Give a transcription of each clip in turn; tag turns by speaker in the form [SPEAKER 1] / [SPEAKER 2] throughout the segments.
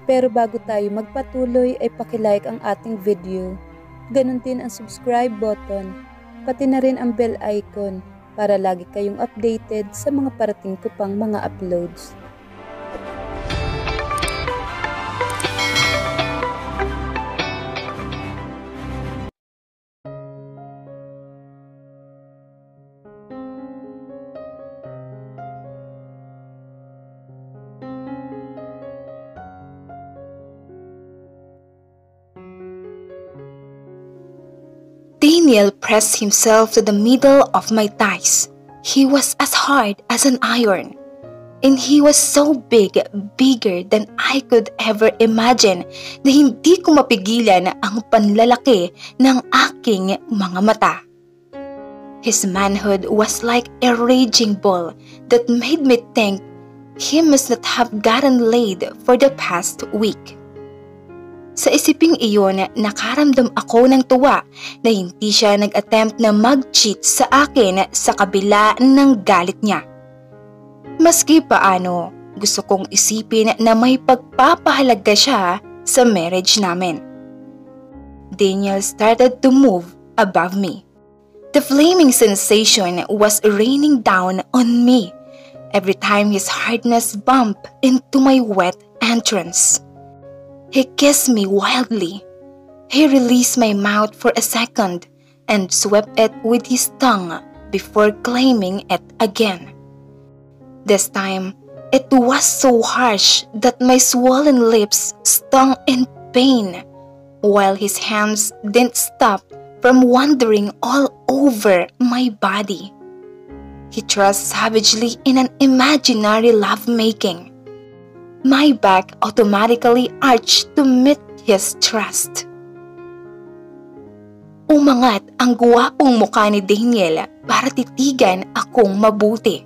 [SPEAKER 1] Pero bago tayo magpatuloy ay pakilike ang ating video. Ganon din ang subscribe button, pati na rin ang bell icon para lagi kayong updated sa mga parating ko pang mga uploads.
[SPEAKER 2] Daniel pressed himself to the middle of my thighs. He was as hard as an iron. And he was so big, bigger than I could ever imagine, na hindi ko mapigilan ang panlalaki ng aking mga mata. His manhood was like a raging bull that made me think he must not have gotten laid for the past week. Sa isiping iyon, nakaramdam ako ng tuwa na hindi siya nag-attempt na mag-cheat sa akin sa kabila ng galit niya. Maski paano, gusto kong isipin na may pagpapahalaga siya sa marriage namin. Daniel started to move above me. The flaming sensation was raining down on me every time his hardness bumped into my wet entrance. He kissed me wildly. He released my mouth for a second and swept it with his tongue before claiming it again. This time, it was so harsh that my swollen lips stung in pain, while his hands didn't stop from wandering all over my body. He thrust savagely in an imaginary lovemaking. My back automatically arched to meet his thrust. Umangat ang guwapong mukha ni Daniel para titigan akong mabuti.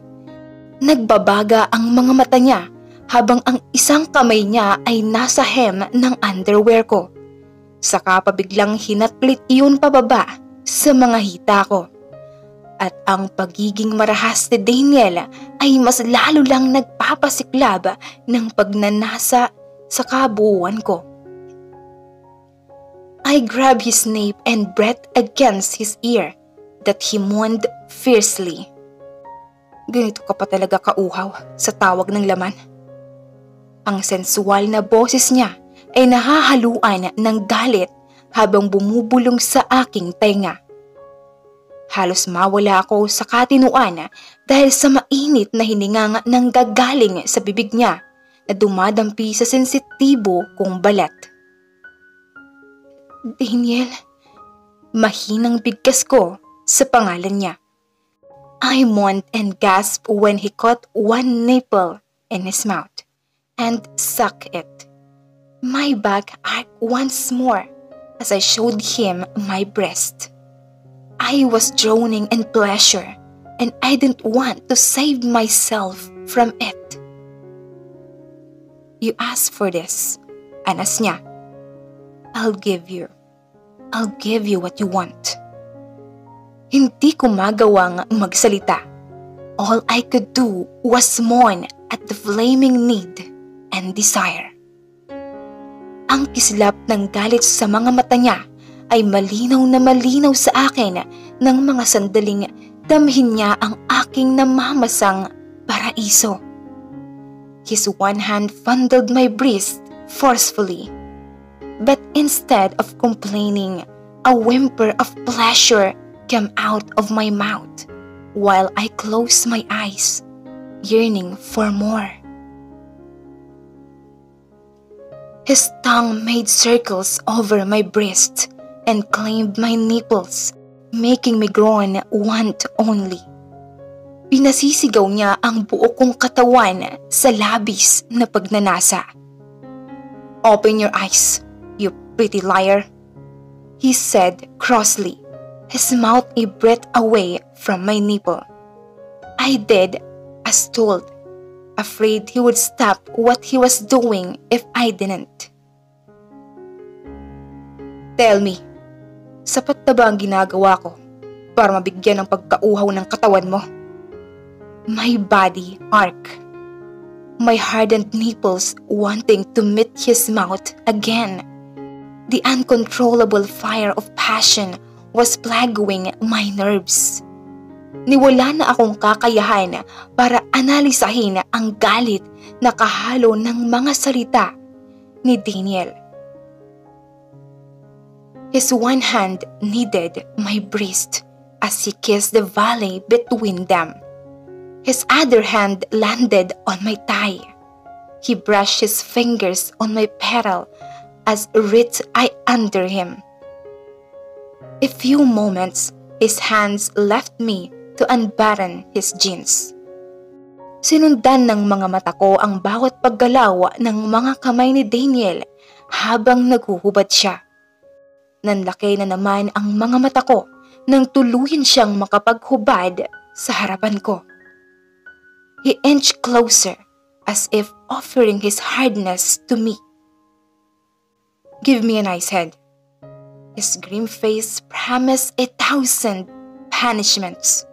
[SPEAKER 2] Nagbabaga ang mga mata niya habang ang isang kamay niya ay nasa hem ng underwear ko. Saka pabiglang hinatlit iyon pababa sa mga hita ko. At ang pagiging marahas ni Daniel ay mas lalo lang nagpapasiklab ng pagnanasa sa kabuuan ko. I grabbed his nape and breathed against his ear that he moaned fiercely. Ganito ka pa talaga kauhaw sa tawag ng laman. Ang sensual na boses niya ay nahahaluan ng galit habang bumubulong sa aking tenga. Halos mawala ako sa katinuan dahil sa mainit na hininga ng gagaling sa bibig niya na dumadampi sa sensitibo kong balat. Daniel, mahinang bigkas ko sa pangalan niya. I moaned and gasped when he caught one nipple in his mouth and sucked it. My back arched once more as I showed him my breast. I was droning in pleasure and I didn't want to save myself from it. You asked for this, anas niya. I'll give you what you want. Hindi ko magawang magsalita. All I could do was moan at the flaming need and desire. Ang kislap ng galit sa mga mata niya ay malinaw na malinaw sa akin ng mga sandaling damhin niya ang aking namamasang paraiso. His one hand fondled my breast forcefully, but instead of complaining, a whimper of pleasure came out of my mouth while I closed my eyes, yearning for more. His tongue made circles over my breast and claimed my nipples, making me groan want only. Pinasisigaw niya ang buo kong katawan sa labis na pagnanasa. Open your eyes, you pretty liar, he said crossly, his mouth a breath away from my nipple. I did as told, afraid he would stop what he was doing if I didn't. Tell me, sapat na ba ang ginagawa ko para mabigyan ng pagkauhaw ng katawan mo? My body arched. my hardened nipples wanting to meet his mouth again. The uncontrollable fire of passion was plaguing my nerves. Niwala na akong kakayahan para analisahin ang galit na kahalo ng mga salita ni Daniel. His one hand kneaded my breast as he kissed the valley between them. His other hand landed on my thigh. He brushed his fingers on my peral as writhed I under him. A few moments, his hands left me to unbutton his jeans. Sinundan ng mga mata ko ang bawat paggalaw ng mga kamay ni Daniel habang naghuhubad siya. Nanlaki na naman ang mga mata ko nang tuluyan siyang makapaghubad sa harapan ko. He inched closer as if offering his hardness to me. "Give me a nice head." His grim face promised 1,000 punishments.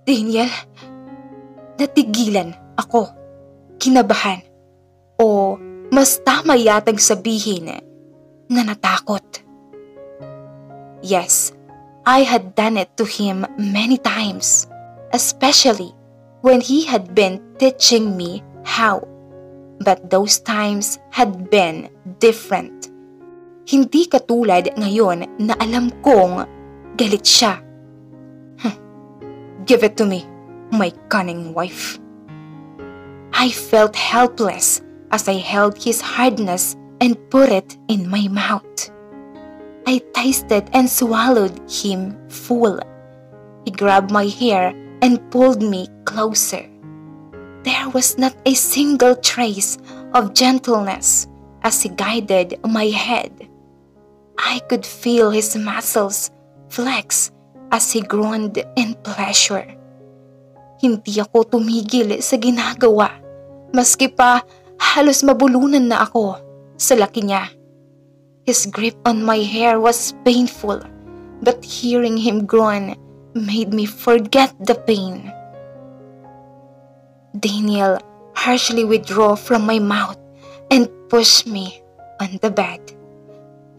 [SPEAKER 2] Daniel, natigilan ako, kinabahan, o mas tama yatang sabihin na natakot. Yes, I had done it to him many times, especially when he had been teaching me how. But those times had been different. Hindi katulad ngayon na alam kong galit siya. Give it to me, my cunning wife. I felt helpless as I held his hardness and put it in my mouth. I tasted and swallowed him full. He grabbed my hair and pulled me closer. There was not a single trace of gentleness as he guided my head. I could feel his muscles flex as he groaned in pleasure. Hindi ako tumigil sa ginagawa, maski pa halos mabulunan na ako sa laki niya. His grip on my hair was painful, but hearing him groan made me forget the pain. Daniel harshly withdrew from my mouth and pushed me on the bed.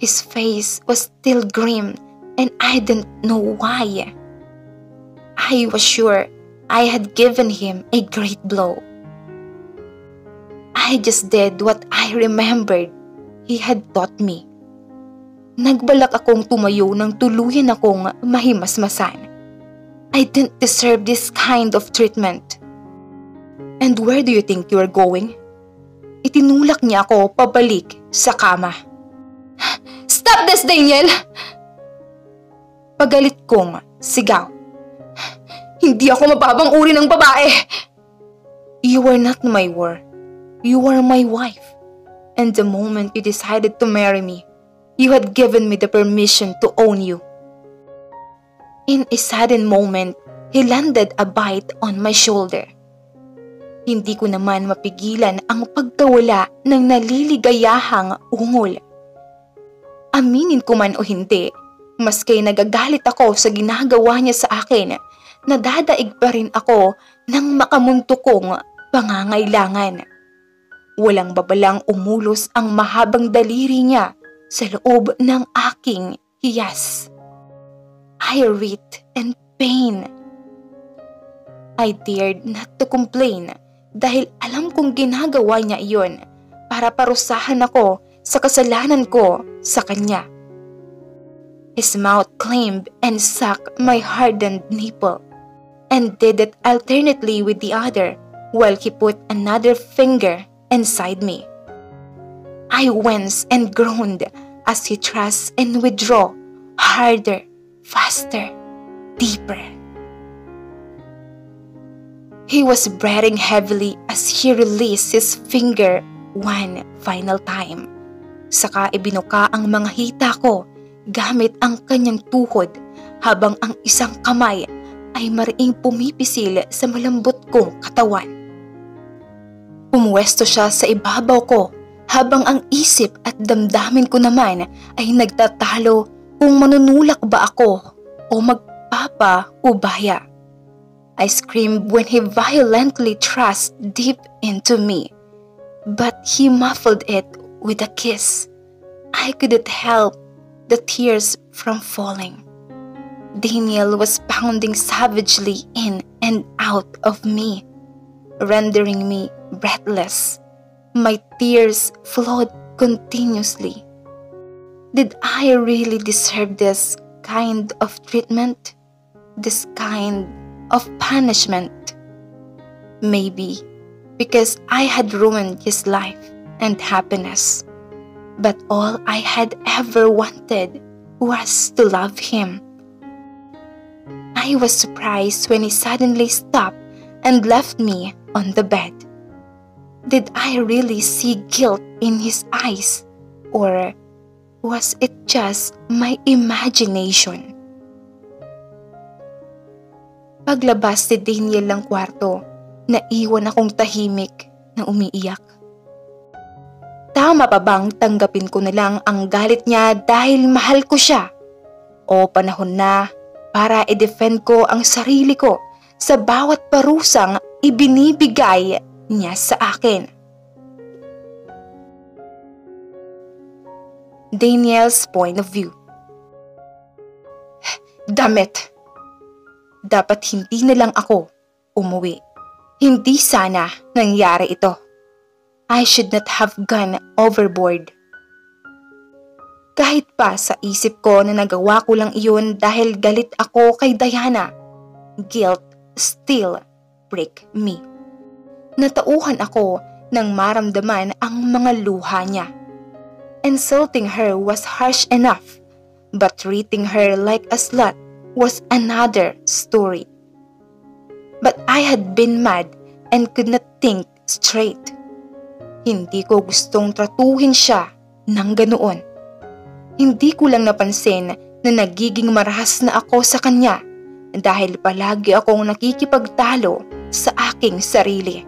[SPEAKER 2] His face was still grim, and I didn't know why. I was sure I had given him a great blow. I just did what I remembered he had taught me. Nagbalak akong tumayo nang tuluyan akong mahimasmasan. I didn't deserve this kind of treatment. And where do you think you are going? Itinulak niya ako pabalik sa kama. Stop this, Daniel! Pagalit kong sigaw. Hindi ako mababang uri ng babae. You are not my war. You are my wife. And the moment you decided to marry me, you had given me the permission to own you. In a sudden moment, he landed a bite on my shoulder. Hindi ko naman mapigilan ang pagkawala ng naliligayahang ungol. Aminin ko man o hindi, maski nagagalit ako sa ginagawa niya sa akin, nadadaig pa rin ako ng makamuntukong pangangailangan. Walang babalang umulos ang mahabang daliri niya sa loob ng aking hiyas. I writhed in pain. I dared not to complain dahil alam kong ginagawa niya iyon para parusahan ako sa kasalanan ko sa kanya. His mouth claimed and sucked my hardened nipple and did it alternately with the other while he put another finger inside me. I winced and groaned as he thrust and withdrew harder, faster, deeper. He was breathing heavily as he released his finger one final time. Saka ibinuka ang mga hita ko gamit ang kanyang tuhod habang ang isang kamay ay mariing pumipisil sa malambot kong katawan. Pumuwesto siya sa ibabaw ko habang ang isip at damdamin ko naman ay nagtatalo kung manunulak ba ako o magpapaubaya. I screamed when he violently thrust deep into me, but he muffled it with a kiss. I couldn't help the tears from falling. Daniel was pounding savagely in and out of me, rendering me breathless. My tears flowed continuously. Did I really deserve this kind of treatment? This kind of punishment? Maybe because I had ruined his life and happiness. But all I had ever wanted was to love him. I was surprised when he suddenly stopped and left me on the bed. Did I really see guilt in his eyes? Or was it just my imagination? Paglabas ni Daniel ng kwarto, naiwan akong tahimik na umiiyak. Tama pa bang tanggapin ko na lang ang galit niya dahil mahal ko siya? O panahon na para i-defend ko ang sarili ko sa bawat parusang ibinibigay niya sa akin? Daniel's point of view. Damit! Dapat hindi na lang ako umuwi. Hindi sana nangyari ito. I should not have gone overboard. Kahit pa sa isip ko na nagawa ko lang iyon dahil galit ako kay Diana, guilt still pricked me. Natauhan ako nang maramdaman ang mga luha niya. Insulting her was harsh enough, but treating her like a slut was another story. But I had been mad and could not think straight. Hindi ko gustong tratuhin siya ng ganoon. Hindi ko lang napansin na nagiging marahas na ako sa kanya dahil palagi akong nakikipagtalo sa aking sarili.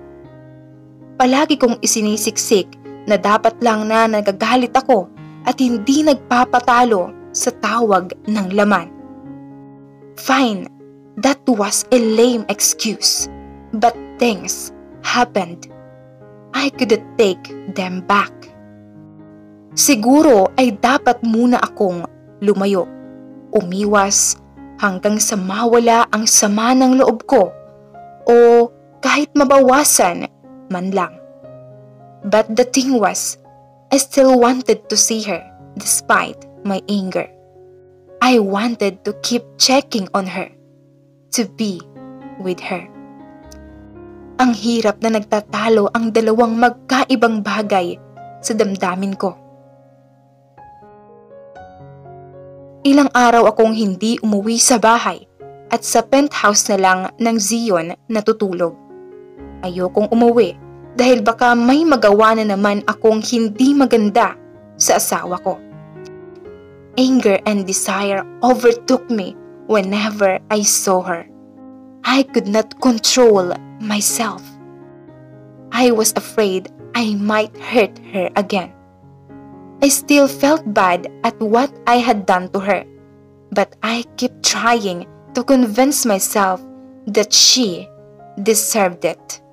[SPEAKER 2] Palagi kong isinisiksik na dapat lang na nagagalit ako at hindi nagpapatalo sa tawag ng laman. Fine, that was a lame excuse, but things happened. I couldn't take them back. Siguro ay dapat muna akong lumayo, umiwas hanggang sa mawala ang sama ng loob ko o kahit mabawasan man lang. But the thing was, I still wanted to see her despite my anger. I wanted to keep checking on her, to be with her. Ang hirap na nagtatalo ang dalawang magkaibang bagay sa damdamin ko. Ilang araw akong hindi umuwi sa bahay at sa penthouse na lang ng Zion natutulog. Ayokong umuwi dahil baka may magawa na naman akong hindi maganda sa asawa ko. Anger and desire overtook me whenever I saw her. I could not control myself. I was afraid I might hurt her again. I still felt bad at what I had done to her, but I kept trying to convince myself that she deserved it.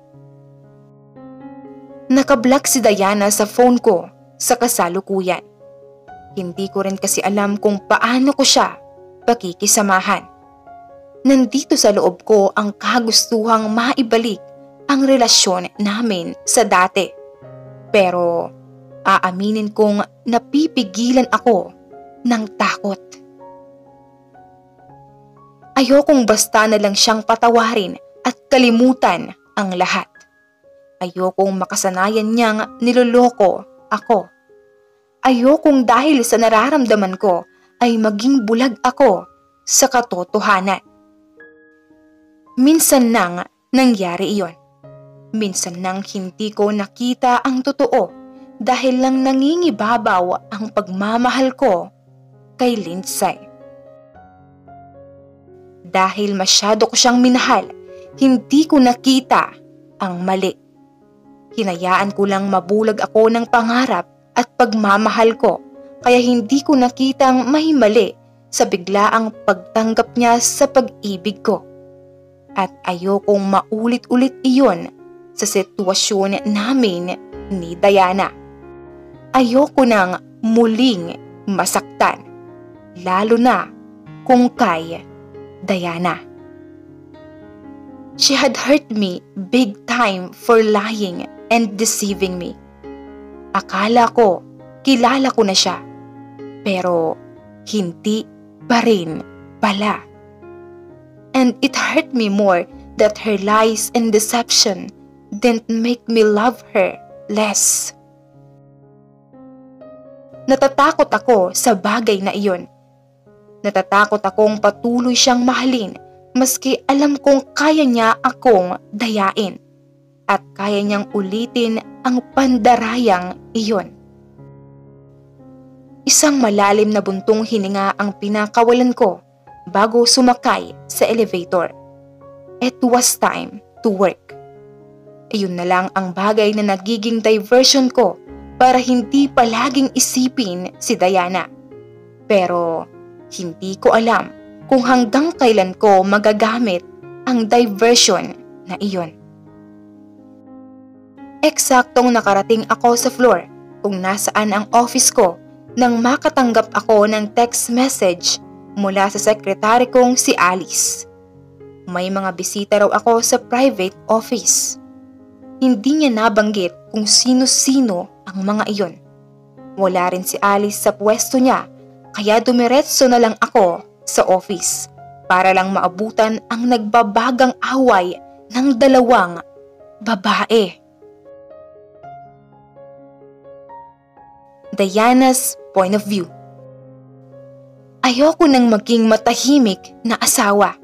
[SPEAKER 2] Nakablock si Diana sa phone ko sa kasalukuyan. Hindi ko rin kasi alam kung paano ko siya pakikisamahan. Nandito sa loob ko ang kagustuhang maibalik ang relasyon namin sa dati. Pero aaminin kong napipigilan ako ng takot. Ayokong basta na lang siyang patawarin at kalimutan ang lahat. Ayokong makasanayan niyang niloloko ako. Ayokong dahil sa nararamdaman ko ay maging bulag ako sa katotohanan. Minsan nang nangyari iyon. Minsan nang hindi ko nakita ang totoo dahil lang nangingibabaw ang pagmamahal ko kay Lindsay. Dahil masyado ko siyang minahal, hindi ko nakita ang mali. Hinayaan ko lang mabulag ako ng pangarap at pagmamahal ko, kaya hindi ko nakitang may mali sa biglaang pagtanggap niya sa pag-ibig ko. at ayokong maulit-ulit iyon sa sitwasyon namin ni Diana. Ayoko nang muling masaktan, lalo na kung kay Diana. She had hurt me big time for lying and deceiving me. Akala ko kilala ko na siya, pero hindi pa rin pala. And it hurt me more that her lies and deception didn't make me love her less. Natatakot ako sa bagay na iyon. Natatakot akong patuloy siyang mahalin maski alam kong kaya niya akong dayain at kaya niyang ulitin ang pandarayang iyon. Isang malalim na buntong hininga ang pinakawalan ko bago sumakay sa elevator. It was time to work. Iyon na lang ang bagay na nagiging diversion ko para hindi palaging isipin si Diana. Pero hindi ko alam kung hanggang kailan ko magagamit ang diversion na iyon. Eksaktong nakarating ako sa floor kung nasaan ang office ko nang makatanggap ako ng text message mula sa sekretary kong si Alice. May mga bisita raw ako sa private office. Hindi niya nabanggit kung sino-sino ang mga iyon. Wala rin si Alice sa pwesto niya, kaya dumiretso na lang ako sa office para lang maabutan ang nagbabagang away ng dalawang babae. Diana's point of view. Ayoko nang maging matahimik na asawa.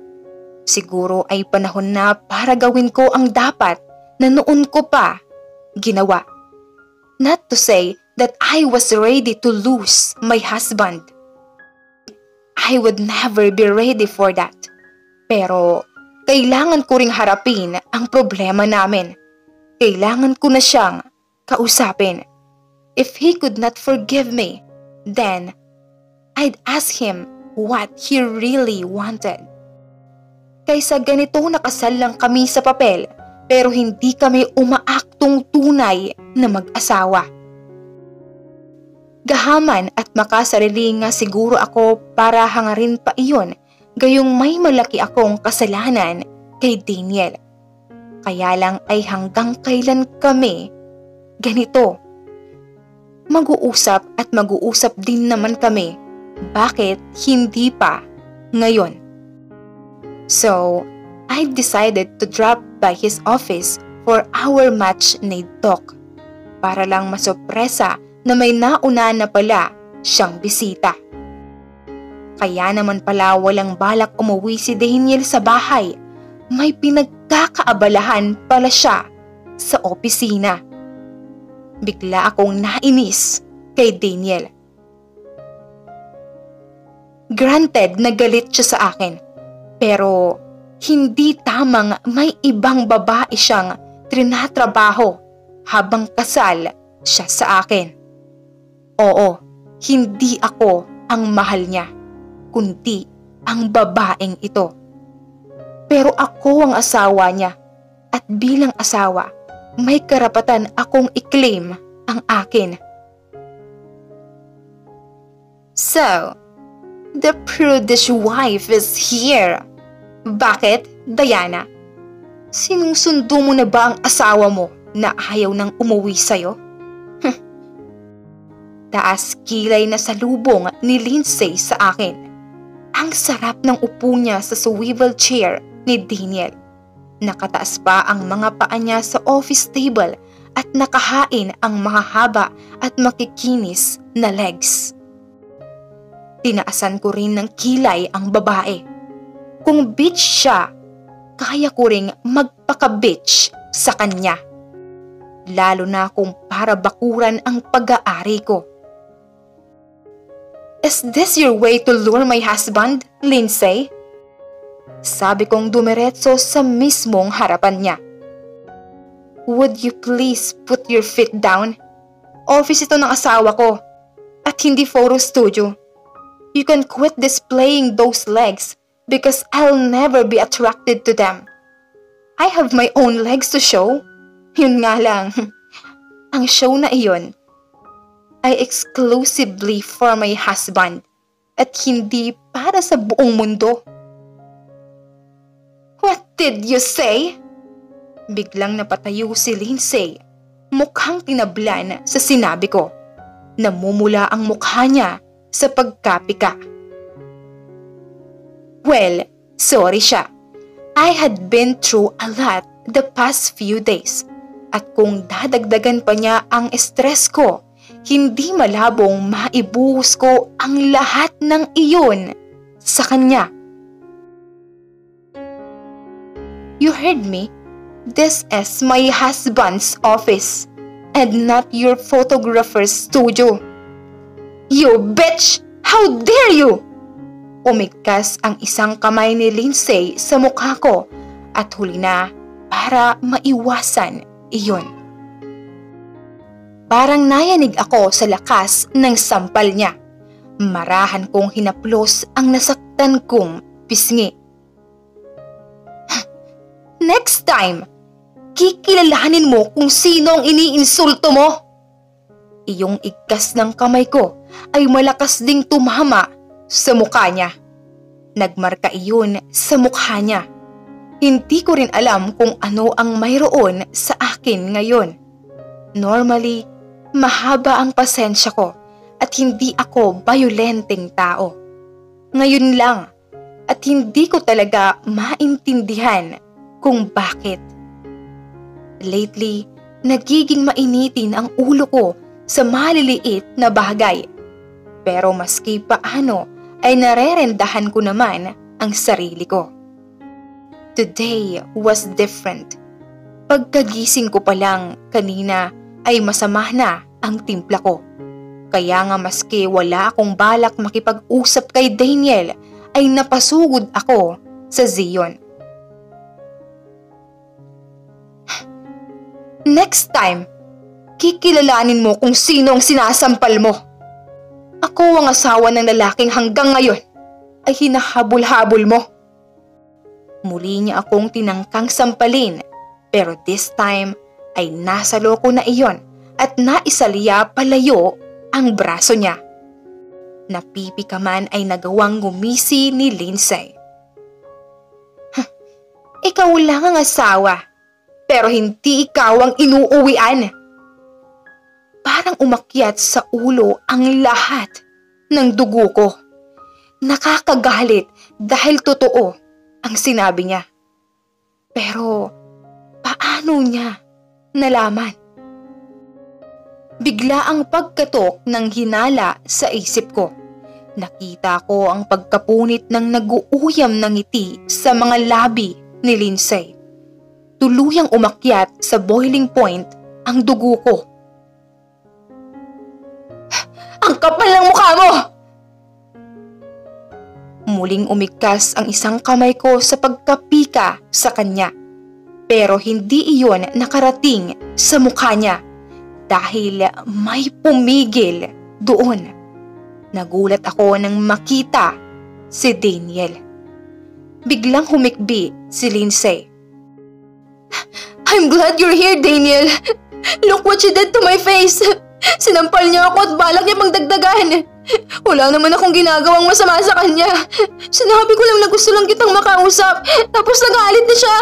[SPEAKER 2] Siguro ay panahon na para gawin ko ang dapat na noon ko pa ginawa. Not to say that I was ready to lose my husband. I would never be ready for that. Pero kailangan ko ring harapin ang problema namin. Kailangan ko na siyang kausapin. If he could not forgive me, then I'd ask him what he really wanted. Kaysa ganito nakasal lang kami sa papel pero hindi kami umaaktong tunay na mag-asawa. Gahaman at makasarili nga siguro ako para hangarin pa iyon gayong may malaki akong kasalanan kay Daniel. Kaya lang ay hanggang kailan kami ganito. Mag-uusap at mag-uusap din naman kami. Bakit hindi pa ngayon? So, I decided to drop by his office for our match-made talk para lang masurpresa na may nauna na pala siyang bisita. Kaya naman pala walang balak umuwi si Daniel sa bahay. May pinagkakaabalahan pala siya sa opisina. Bigla akong nainis kay Daniel. Granted na galit siya sa akin, pero hindi tamang may ibang babae siyang trinatrabaho habang kasal siya sa akin. Oo, hindi ako ang mahal niya, kundi ang babaeng ito. Pero ako ang asawa niya at bilang asawa, may karapatan akong i-claim ang akin. So, the prudish wife is here. Bakit, Diana? Sinusundo mo na ba ang asawa mo na ayaw nang umuwi sa'yo? Taas kilay na salubong ni Lindsay sa akin. Ang sarap ng upo niya sa swivel chair ni Daniel. Nakataas pa ang mga paa niya sa office table at nakahain ang mahahaba at makikinis na legs. Tinaasan ko rin ng kilay ang babae. Kung bitch siya, kaya ko ring magpaka-bitch sa kanya. Lalo na kung para bakuran ang pag-aari ko. Is this your way to lure my husband, Lindsay? Sabi kong dumiretso sa mismong harapan niya. Would you please put your feet down? Office ito ng asawa ko at hindi photo studio. You can quit displaying those legs because I'll never be attracted to them. I have my own legs to show. Yun nga lang, ang show na iyon ay exclusively for my husband at hindi para sa buong mundo. What did you say? Biglang napatayo si Lindsay, mukhang tinablan sa sinabi ko. Namumula ang mukha niya sa pagkapika. Well, sorry siya. I had been through a lot the past few days. At kung dadagdagan pa niya ang stress ko, hindi malabong maibuhos ko ang lahat ng iyon sa kanya. You heard me? This is my husband's office and not your photographer's studio. You bitch! How dare you! Umigkas ang isang kamay ni Lindsay sa mukha ko at huli na para maiwasan iyon. Parang nayanig ako sa lakas ng sampal niya. Marahan kong hinaplos ang nasaktan kong pisngi. Next time, kikilalanin mo kung sino ang iniinsulto mo. Iyong igkas ng kamay ko ay malakas ding tumama sa mukha niya. Nagmarka iyon sa mukha niya. Hindi ko rin alam kung ano ang mayroon sa akin ngayon. Normally, mahaba ang pasensya ko at hindi ako bayolenteng tao. Ngayon lang at hindi ko talaga maintindihan kung bakit. Lately, nagiging mainitin ang ulo ko sa maliliit na bagay. Pero maski paano ay narerendahan ko naman ang sarili ko. Today was different. Pagkagising ko pa lang kanina ay masama na ang timpla ko. Kaya nga maski wala akong balak makipag-usap kay Daniel ay napasugod ako sa Zion. Next time, kikilalanin mo kung sino ang sinasampal mo. Ako ang asawa ng lalaking hanggang ngayon ay hinahabol-habol mo. Muli niya akong tinangkang sampalin pero this time ay nasa loko na iyon at naisaliya palayo ang braso niya. Napipi ka man ay nagawang gumisi ni Lindsay. Ikaw lang ang asawa pero hindi ikaw ang inuuwian. Parang umakyat sa ulo ang lahat ng dugo ko. Nakakagalit dahil totoo ang sinabi niya. Pero paano niya nalaman? Bigla ang pagkatok ng hinala sa isip ko. Nakita ko ang pagkapunit ng nag-uuyam ng ngiti sa mga labi ni Lindsay. Tuluyang umakyat sa boiling point ang dugo ko. Ang kapal ng mukha mo! Muling umigkas ang isang kamay ko sa pagkapika sa kanya. Pero hindi iyon nakarating sa mukha niya dahil may pumigil doon. Nagulat ako nang makita si Daniel. Biglang humikbi si Lindsay. I'm glad you're here, Daniel. Look what you did to my face. Sinampal niya ako at balak niya magdagdagan. Wala naman akong ginagawang masama sa kanya. Sinabi ko lang na gusto lang kitang makausap, tapos nagalit na siya.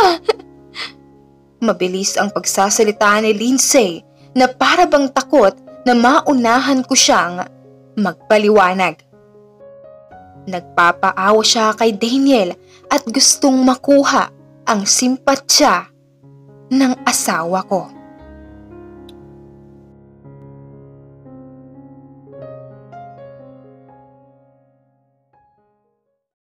[SPEAKER 2] Mabilis ang pagsasalita ni Lindsay na para bang takot na maunahan ko siyang magpaliwanag. Nagpapaawa siya kay Daniel at gustong makuha ang simpatsya ng asawa ko.